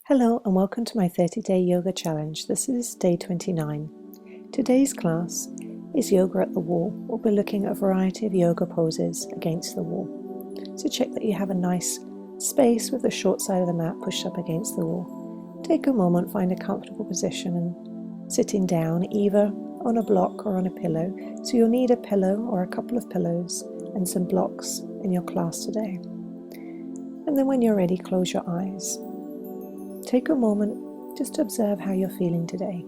Hello and welcome to my 30-day yoga challenge. This is day 29. Today's class is yoga at the wall. We'll be looking at a variety of yoga poses against the wall. So check that you have a nice space with the short side of the mat pushed up against the wall. Take a moment, find a comfortable position and sitting down either on a block or on a pillow. So you'll need a pillow or a couple of pillows and some blocks in your class today. And then when you're ready, close your eyes. Take a moment just to observe how you're feeling today.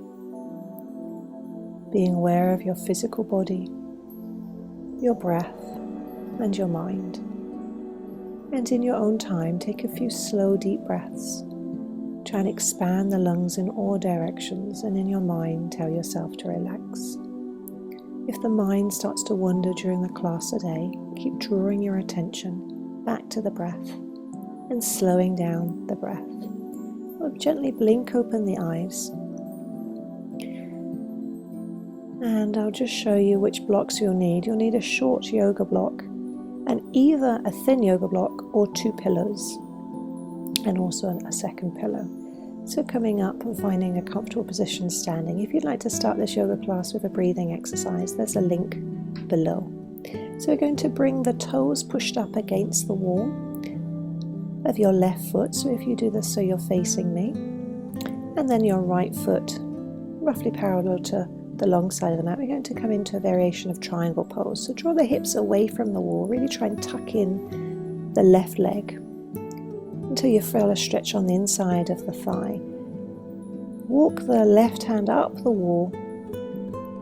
Being aware of your physical body, your breath, and your mind. And in your own time, take a few slow, deep breaths. Try and expand the lungs in all directions, and in your mind, tell yourself to relax. If the mind starts to wander during the class today, keep drawing your attention back to the breath and slowing down the breath. Gently blink open the eyes, and I'll just show you which blocks you'll need. You'll need a short yoga block and either a thin yoga block or two pillows and also a second pillow. So coming up and finding a comfortable position standing. If you'd like to start this yoga class with a breathing exercise, there's a link below. So we're going to bring the toes pushed up against the wall of your left foot, so if you do this so you're facing me, and then your right foot roughly parallel to the long side of the mat. We're going to come into a variation of triangle pose. So draw the hips away from the wall, really try and tuck in the left leg until you feel a stretch on the inside of the thigh. Walk the left hand up the wall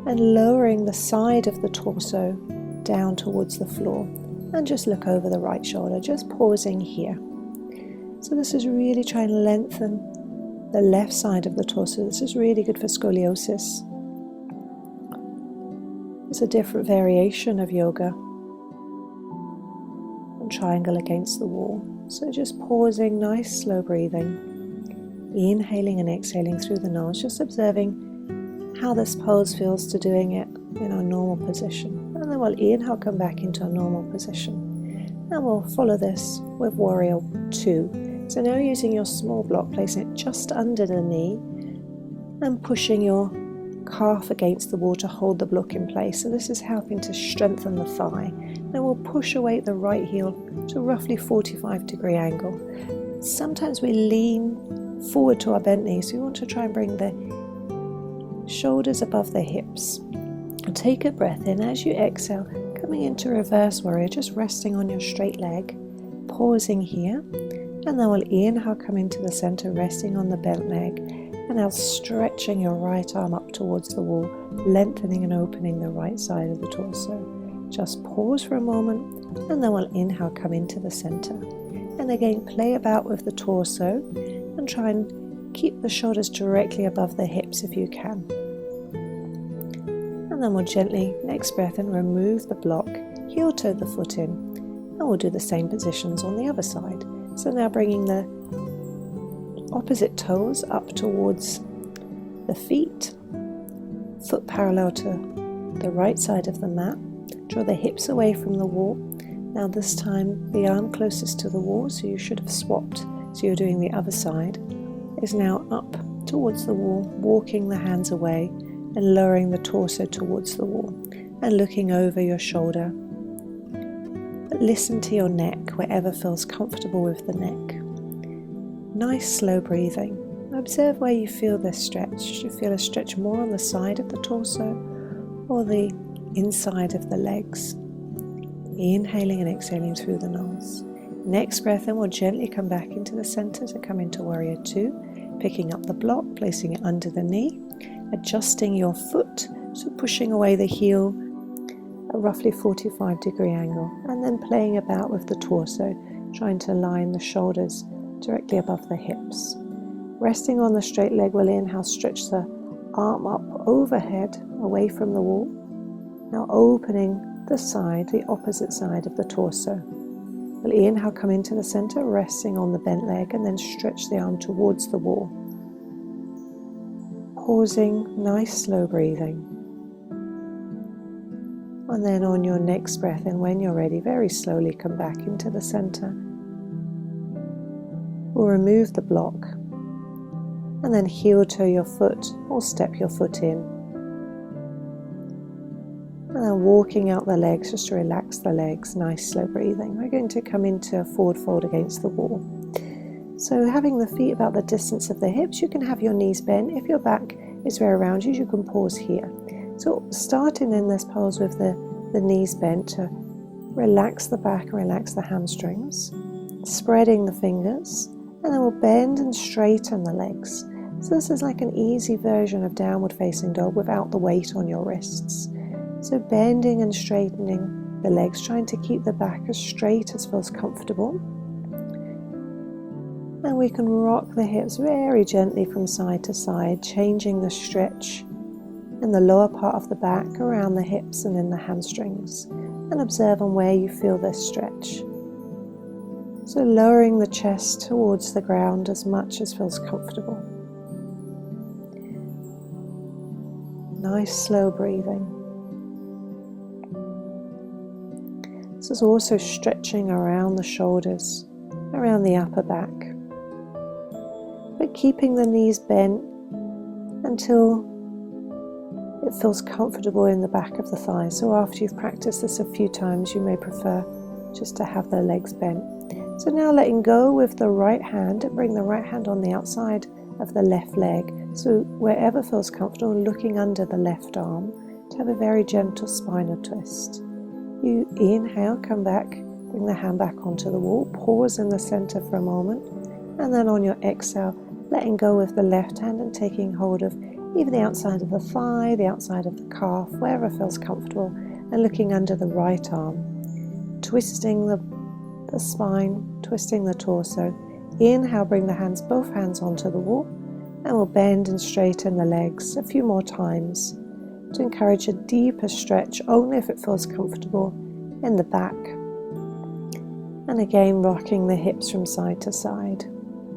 and lowering the side of the torso down towards the floor, and just look over the right shoulder, just pausing here. So this is really trying to lengthen the left side of the torso. This is really good for scoliosis. It's a different variation of yoga and triangle against the wall. So just pausing, nice slow breathing, inhaling and exhaling through the nose, just observing how this pose feels to doing it in our normal position. And then we'll inhale, come back into our normal position. And we'll follow this with Warrior 2. So now using your small block, placing it just under the knee and pushing your calf against the wall to hold the block in place. So this is helping to strengthen the thigh. Then we'll push away the right heel to roughly 45-degree angle. Sometimes we lean forward to our bent knee, so we want to try and bring the shoulders above the hips. And take a breath in. As you exhale, coming into reverse warrior, just resting on your straight leg, pausing here. And then we'll inhale, come into the center, resting on the bent leg. And now stretching your right arm up towards the wall, lengthening and opening the right side of the torso. Just pause for a moment, and then we'll inhale, come into the center. And again, play about with the torso and try and keep the shoulders directly above the hips if you can. And then we'll gently, next breath in, remove the block, heel toe the foot in, and we'll do the same positions on the other side. So now bringing the opposite toes up towards the feet, foot parallel to the right side of the mat. Draw the hips away from the wall. Now this time the arm closest to the wall, so you should have swapped. So you're doing the other side, is now up towards the wall, walking the hands away and lowering the torso towards the wall and looking over your shoulder. But listen to your neck, wherever feels comfortable with the neck. Nice slow breathing. Observe where you feel this stretch. Do you feel a stretch more on the side of the torso or the inside of the legs? Inhaling and exhaling through the nose. Next breath in, we'll gently come back into the center to come into Warrior 2, picking up the block, placing it under the knee, adjusting your foot, so pushing away the heel at roughly 45-degree angle, and then playing about with the torso, trying to align the shoulders directly above the hips. Resting on the straight leg, we'll inhale, stretch the arm up overhead, away from the wall. Now opening the side, the opposite side of the torso. We'll inhale, come into the center, resting on the bent leg, and then stretch the arm towards the wall. Pausing, nice slow breathing. And then on your next breath in, when you're ready, very slowly come back into the center. We'll remove the block And then heel toe your foot or step your foot in. And then walking out the legs just to relax the legs. Nice slow breathing. We're going to come into a forward fold against the wall. So having the feet about the distance of the hips, you can have your knees bent. If your back is very around you, you can pause here. So starting in this pose with the knees bent to relax the back and relax the hamstrings, spreading the fingers, and then we'll bend and straighten the legs. So this is like an easy version of downward facing dog without the weight on your wrists. So bending and straightening the legs, trying to keep the back as straight as feels comfortable. And we can rock the hips very gently from side to side, changing the stretch in the lower part of the back, around the hips and in the hamstrings. And observe on where you feel this stretch. So lowering the chest towards the ground as much as feels comfortable. Nice slow breathing. This is also stretching around the shoulders, around the upper back. But keeping the knees bent until it feels comfortable in the back of the thighs. So after you've practiced this a few times, you may prefer just to have the legs bent. So now letting go with the right hand and bring the right hand on the outside of the left leg. So wherever feels comfortable, looking under the left arm to have a very gentle spinal twist. You inhale, come back, bring the hand back onto the wall, pause in the center for a moment, and then on your exhale, letting go with the left hand and taking hold of either the outside of the thigh, the outside of the calf, wherever feels comfortable, and looking under the right arm, twisting the spine, twisting the torso. Inhale, bring the hands, both hands onto the wall, and we'll bend and straighten the legs a few more times to encourage a deeper stretch, only if it feels comfortable in the back. And again, rocking the hips from side to side.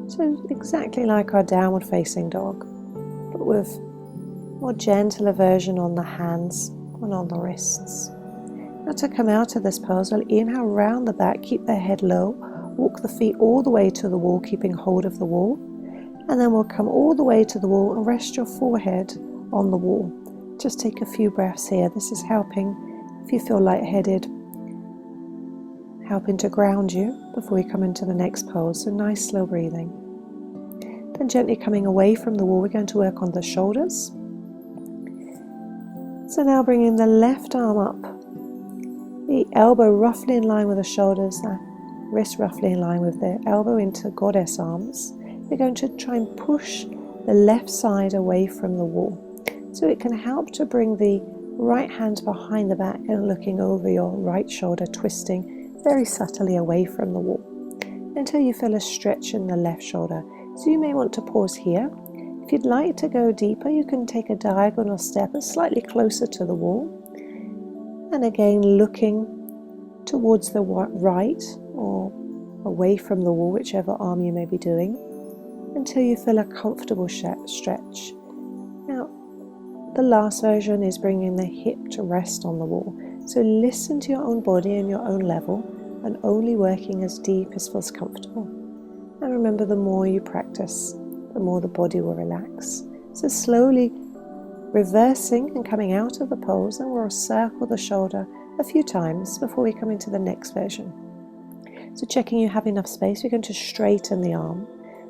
So exactly like our downward facing dog, but with more gentler version on the hands and on the wrists. Now to come out of this pose, we'll inhale round the back, keep the head low, walk the feet all the way to the wall, keeping hold of the wall, and then we'll come all the way to the wall and rest your forehead on the wall. Just take a few breaths here. This is helping, if you feel lightheaded, helping to ground you before we come into the next pose. So nice slow breathing. Then gently coming away from the wall, we're going to work on the shoulders. So now bringing the left arm up, the elbow roughly in line with the shoulders, the wrist roughly in line with the elbow into goddess arms. We're going to try and push the left side away from the wall. So it can help to bring the right hand behind the back and looking over your right shoulder, twisting very subtly away from the wall until you feel a stretch in the left shoulder. So you may want to pause here. If you'd like to go deeper, you can take a diagonal step slightly closer to the wall. And again, looking towards the right or away from the wall, whichever arm you may be doing, until you feel a comfortable stretch. Now, the last version is bringing the hip to rest on the wall. So listen to your own body and your own level, and only working as deep as feels comfortable. And remember, the more you practice, the more the body will relax. So slowly reversing and coming out of the pose, and we'll circle the shoulder a few times before we come into the next version. So checking you have enough space, we're going to straighten the arm,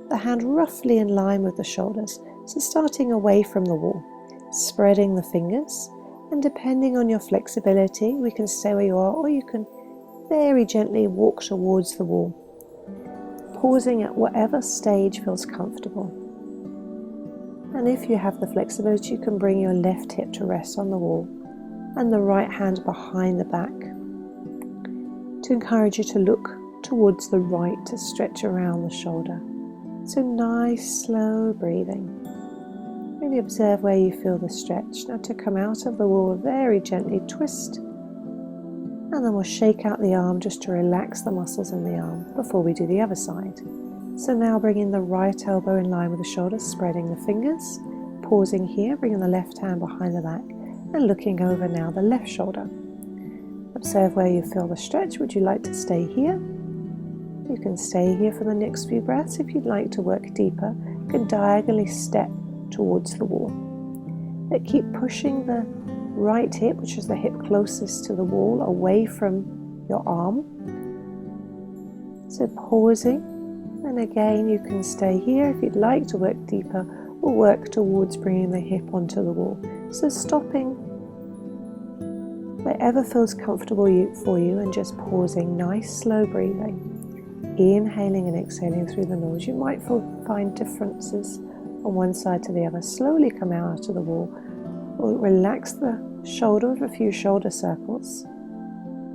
the hand roughly in line with the shoulders. So starting away from the wall, spreading the fingers, and depending on your flexibility, we can stay where you are, or you can very gently walk towards the wall, pausing at whatever stage feels comfortable. And if you have the flexibility, you can bring your left hip to rest on the wall and the right hand behind the back to encourage you to look towards the right to stretch around the shoulder. So nice slow breathing. Really observe where you feel the stretch. Now to come out of the wall, very gently twist, and then we'll shake out the arm just to relax the muscles in the arm before we do the other side. So now bringing the right elbow in line with the shoulder, spreading the fingers, pausing here, bringing the left hand behind the back, and looking over now the left shoulder. Observe where you feel the stretch. Would you like to stay here? You can stay here for the next few breaths. If you'd like to work deeper, you can diagonally step towards the wall. But keep pushing the right hip, which is the hip closest to the wall, away from your arm. So pausing, and again you can stay here if you'd like to work deeper or work towards bringing the hip onto the wall. So stopping wherever feels comfortable for you and just pausing, nice slow breathing. Inhaling and exhaling through the nose. You might find differences on one side to the other. Slowly come out of the wall. We'll relax the shoulder with a few shoulder circles.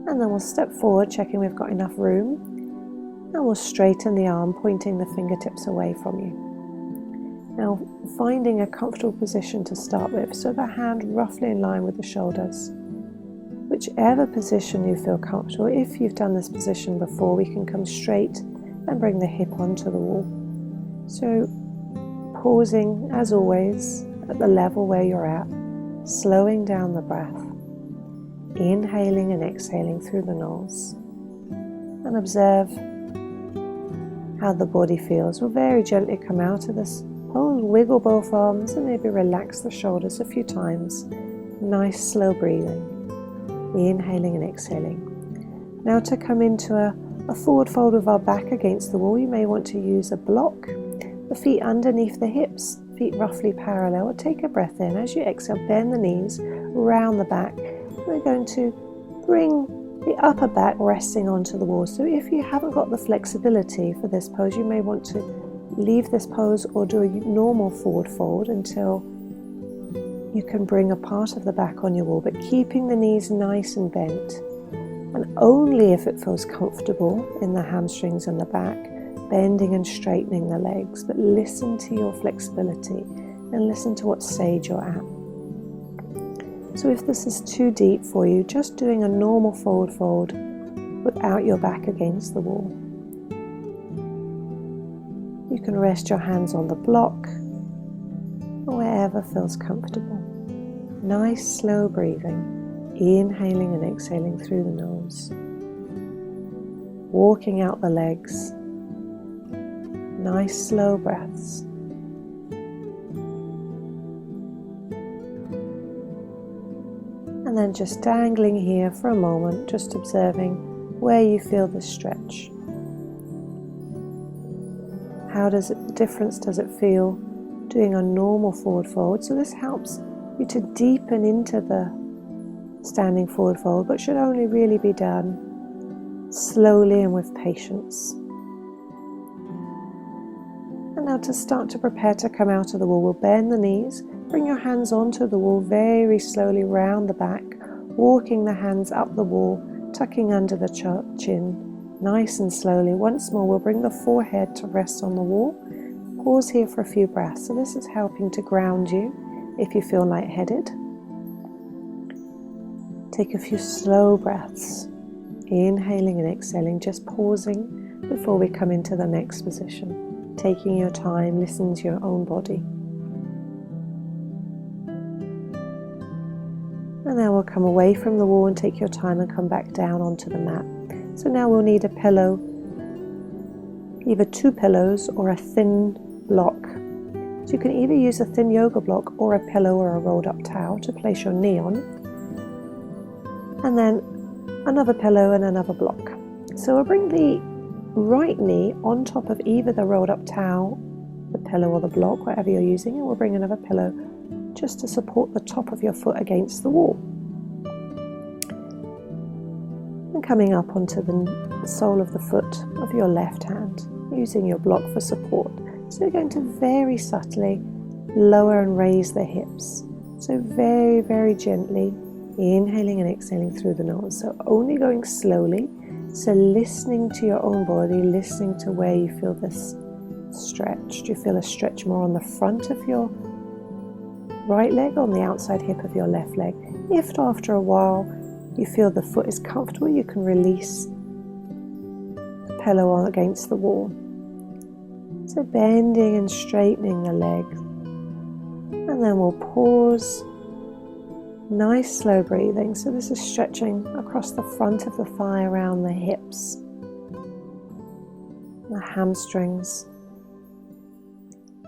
And then we'll step forward, checking we've got enough room. And we'll straighten the arm, pointing the fingertips away from you. Now, finding a comfortable position to start with, so the hand roughly in line with the shoulders. Whichever position you feel comfortable. If you've done this position before, we can come straight and bring the hip onto the wall. So pausing, as always, at the level where you're at, slowing down the breath, inhaling and exhaling through the nose, and observe how the body feels. We'll very gently come out of this pose, wiggle both arms, and maybe relax the shoulders a few times. Nice slow breathing. Inhaling and exhaling. Now to come into a forward fold with our back against the wall, you may want to use a block. The feet underneath the hips, feet roughly parallel. Or take a breath in. As you exhale, bend the knees, round the back. We're going to bring the upper back resting onto the wall. So if you haven't got the flexibility for this pose, you may want to leave this pose or do a normal forward fold until you can bring a part of the back on your wall, but keeping the knees nice and bent. And only if it feels comfortable in the hamstrings and the back, bending and straightening the legs. But listen to your flexibility and listen to what stage you're at. So if this is too deep for you, just doing a normal forward fold without your back against the wall. You can rest your hands on the block or wherever feels comfortable. Nice slow breathing, inhaling and exhaling through the nose. Walking out the legs. Nice slow breaths. And then just dangling here for a moment, just observing where you feel the stretch. How difference does it feel doing a normal forward fold? So this helps you to deepen into the standing forward fold, but should only really be done slowly and with patience. And now to start to prepare to come out of the wall, we'll bend the knees, bring your hands onto the wall very slowly round the back, walking the hands up the wall, tucking under the chin, nice and slowly. Once more, we'll bring the forehead to rest on the wall. Pause here for a few breaths. So this is helping to ground you if you feel lightheaded. Take a few slow breaths, inhaling and exhaling, just pausing before we come into the next position. Taking your time, listen to your own body. And then we'll come away from the wall and take your time and come back down onto the mat. So now we'll need a pillow, either two pillows or a thin block. So you can either use a thin yoga block or a pillow or a rolled up towel to place your knee on. And then another pillow and another block. So we'll bring the right knee on top of either the rolled up towel, the pillow or the block, whatever you're using, and we'll bring another pillow just to support the top of your foot against the wall. And coming up onto the sole of the foot of your left hand, using your block for support. So you're going to very subtly lower and raise the hips. So very, very gently, inhaling and exhaling through the nose. So only going slowly. So listening to your own body, listening to where you feel this stretch. Do you feel a stretch more on the front of your right leg or on the outside hip of your left leg? If after a while you feel the foot is comfortable, you can release the pillow against the wall. So bending and straightening the leg. And then we'll pause. Nice slow breathing. So this is stretching across the front of the thigh around the hips, the hamstrings.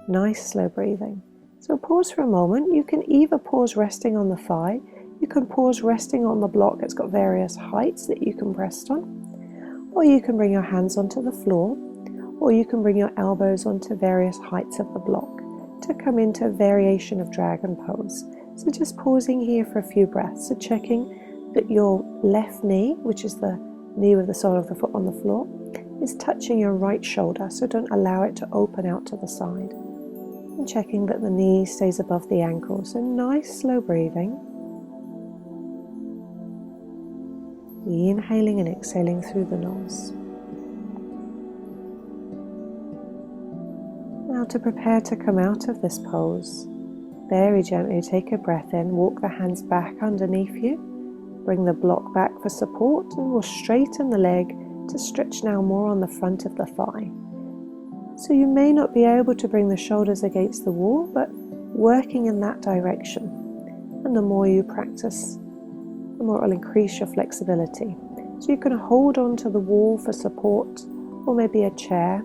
Nice slow breathing. So pause for a moment. You can either pause resting on the thigh, you can pause resting on the block. It's got various heights that you can rest on, or you can bring your hands onto the floor, or you can bring your elbows onto various heights of the block to come into a variation of dragon pose. So just pausing here for a few breaths, so checking that your left knee, which is the knee with the sole of the foot on the floor, is touching your right shoulder, so don't allow it to open out to the side. And checking that the knee stays above the ankle, so nice slow breathing. Inhaling and exhaling through the nose. Now to prepare to come out of this pose, very gently take a breath in, walk the hands back underneath you, bring the block back for support, and we'll straighten the leg to stretch now more on the front of the thigh. So you may not be able to bring the shoulders against the wall, but working in that direction. And the more you practice, the more it will increase your flexibility. So you can hold on to the wall for support, or maybe a chair.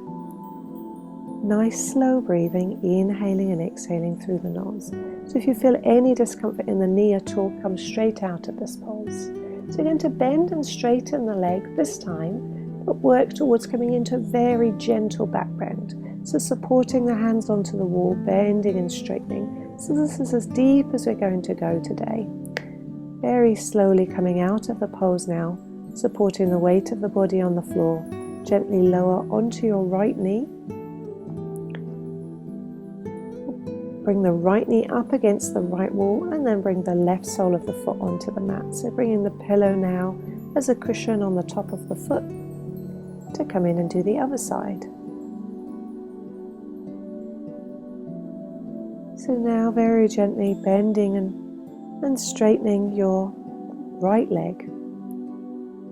Nice slow breathing, inhaling and exhaling through the nose. So if you feel any discomfort in the knee at all, come straight out of this pose. So you're going to bend and straighten the leg this time, but work towards coming into a very gentle back bend. So supporting the hands onto the wall, bending and straightening. So this is as deep as we're going to go today. Very slowly coming out of the pose now, supporting the weight of the body on the floor. Gently lower onto your right knee. Bring the right knee up against the right wall, and then bring the left sole of the foot onto the mat. So bringing the pillow now as a cushion on the top of the foot to come in and do the other side. So now very gently bending and straightening your right leg.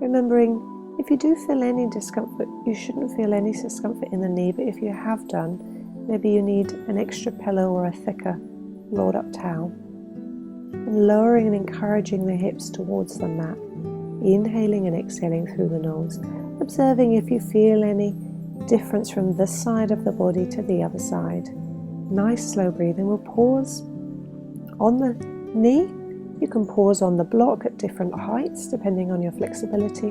Remembering, if you do feel any discomfort, you shouldn't feel any discomfort in the knee, but if you have done, maybe you need an extra pillow or a thicker rolled up towel. And lowering and encouraging the hips towards the mat. Inhaling and exhaling through the nose. Observing if you feel any difference from this side of the body to the other side. Nice slow breathing. We'll pause on the knee. You can pause on the block at different heights depending on your flexibility.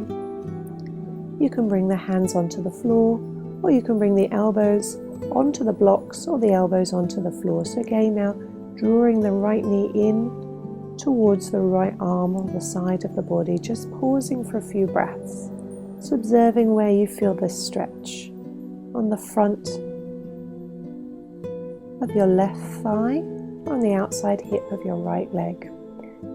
You can bring the hands onto the floor, or you can bring the elbows onto the blocks or the elbows onto the floor. So again, now drawing the right knee in towards the right arm or the side of the body, just pausing for a few breaths. So observing where you feel this stretch on the front of your left thigh, on the outside hip of your right leg.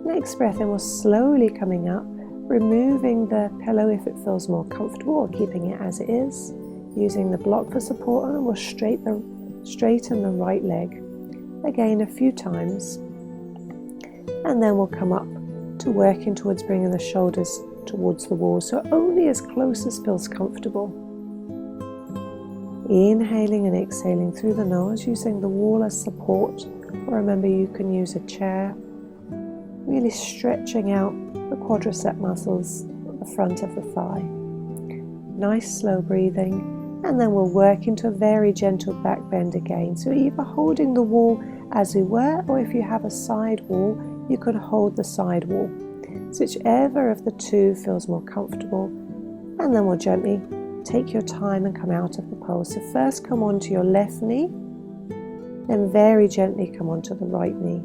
Next breath in, we're slowly coming up, removing the pillow if it feels more comfortable, or keeping it as it is, using the block for support, and we'll straighten the right leg again a few times, and then we'll come up to working towards bringing the shoulders towards the wall, so only as close as feels comfortable. Inhaling and exhaling through the nose, using the wall as support, or remember you can use a chair, really stretching out the quadricep muscles at the front of the thigh. Nice slow breathing, and then we'll work into a very gentle back bend again, so either holding the wall as we were, or if you have a side wall, you could hold the side wall. So whichever of the two feels more comfortable, and then we'll gently take your time and come out of the pose. So first come onto your left knee, then very gently come onto the right knee,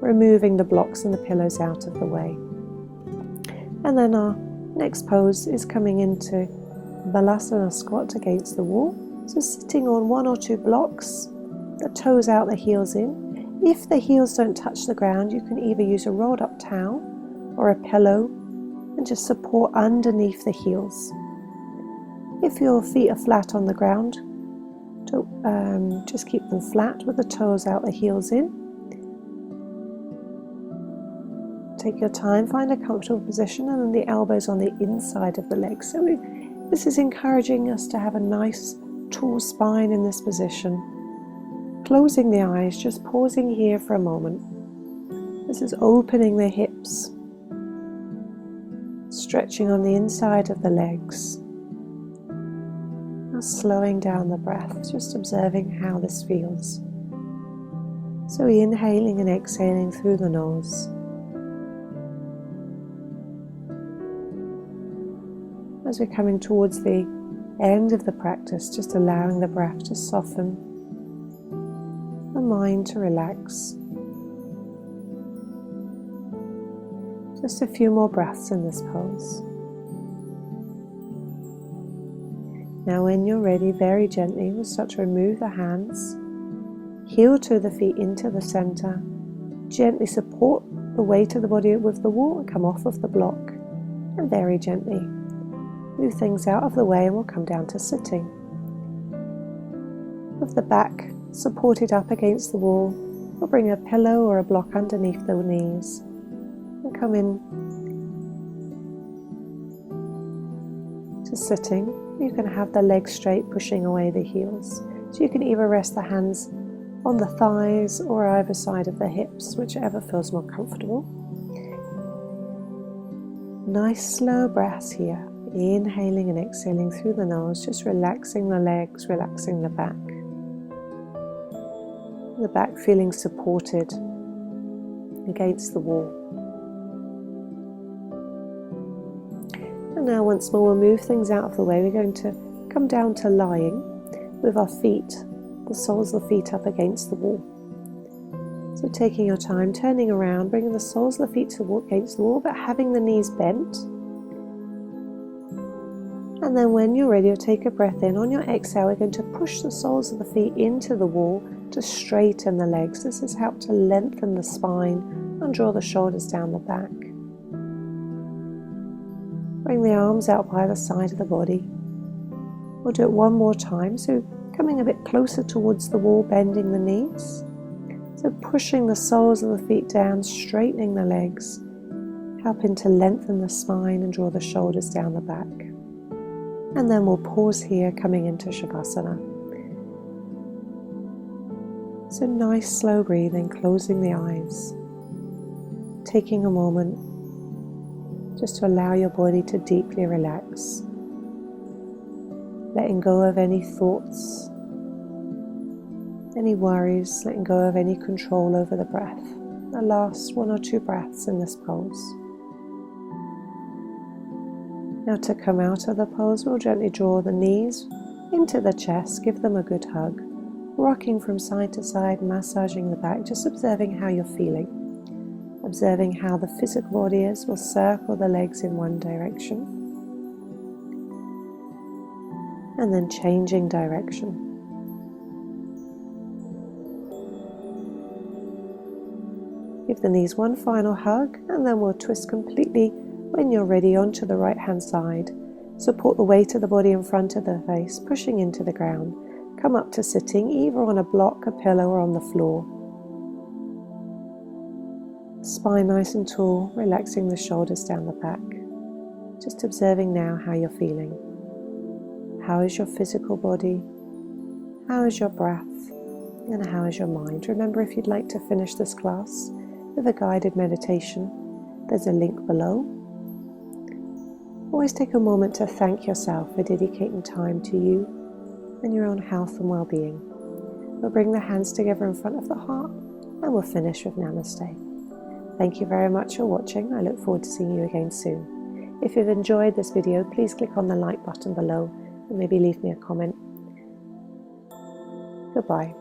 removing the blocks and the pillows out of the way. And then our next pose is coming into Balasana squat against the wall. So sitting on one or two blocks, the toes out, the heels in. If the heels don't touch the ground, you can either use a rolled up towel or a pillow and just support underneath the heels. If your feet are flat on the ground, just keep them flat with the toes out, the heels in. Take your time, find a comfortable position, and then the elbows on the inside of the legs. So this is encouraging us to have a nice tall spine in this position. Closing the eyes, just pausing here for a moment. This is opening the hips, stretching on the inside of the legs. Now slowing down the breath, just observing how this feels. So inhaling and exhaling through the nose. As we're coming towards the end of the practice, just allowing the breath to soften, the mind to relax. Just a few more breaths in this pose. Now when you're ready, very gently, we'll start to remove the hands, heel toe the feet into the center, gently support the weight of the body with the wall and come off of the block, and very gently move things out of the way and we'll come down to sitting. With the back supported up against the wall, we'll bring a pillow or a block underneath the knees and come in to sitting. You can have the legs straight, pushing away the heels. So you can either rest the hands on the thighs or either side of the hips, whichever feels more comfortable. Nice slow breaths here. Inhaling and exhaling through the nose, just relaxing the legs, relaxing the back. The back feeling supported against the wall. And now once more we'll move things out of the way. We're going to come down to lying with our feet, the soles of the feet up against the wall. So taking your time, turning around, bringing the soles of the feet against the wall, but having the knees bent. And then when you're ready, you'll take a breath in. On your exhale, we're going to push the soles of the feet into the wall to straighten the legs. This has helped to lengthen the spine and draw the shoulders down the back. Bring the arms out by the side of the body. We'll do it one more time. So coming a bit closer towards the wall, bending the knees. So pushing the soles of the feet down, straightening the legs, helping to lengthen the spine and draw the shoulders down the back. And then we'll pause here, coming into Shavasana. So nice slow breathing, closing the eyes. Taking a moment just to allow your body to deeply relax. Letting go of any thoughts, any worries, letting go of any control over the breath. The last 1 or 2 breaths in this pose. Now to come out of the pose, we'll gently draw the knees into the chest, give them a good hug, rocking from side to side, massaging the back, just observing how you're feeling. Observing how the physical body is. We'll circle the legs in one direction. And then changing direction. Give the knees one final hug and then we'll twist completely when you're ready onto the right hand side. Support the weight of the body in front of the face, pushing into the ground. Come up to sitting either on a block, a pillow or on the floor. Spine nice and tall, relaxing the shoulders down the back. Just observing now how you're feeling. How is your physical body? How is your breath? And how is your mind? Remember, if you'd like to finish this class with a guided meditation, there's a link below. Always take a moment to thank yourself for dedicating time to you and your own health and well-being. We'll bring the hands together in front of the heart and we'll finish with Namaste. Thank you very much for watching. I look forward to seeing you again soon. If you've enjoyed this video, please click on the like button below and maybe leave me a comment. Goodbye.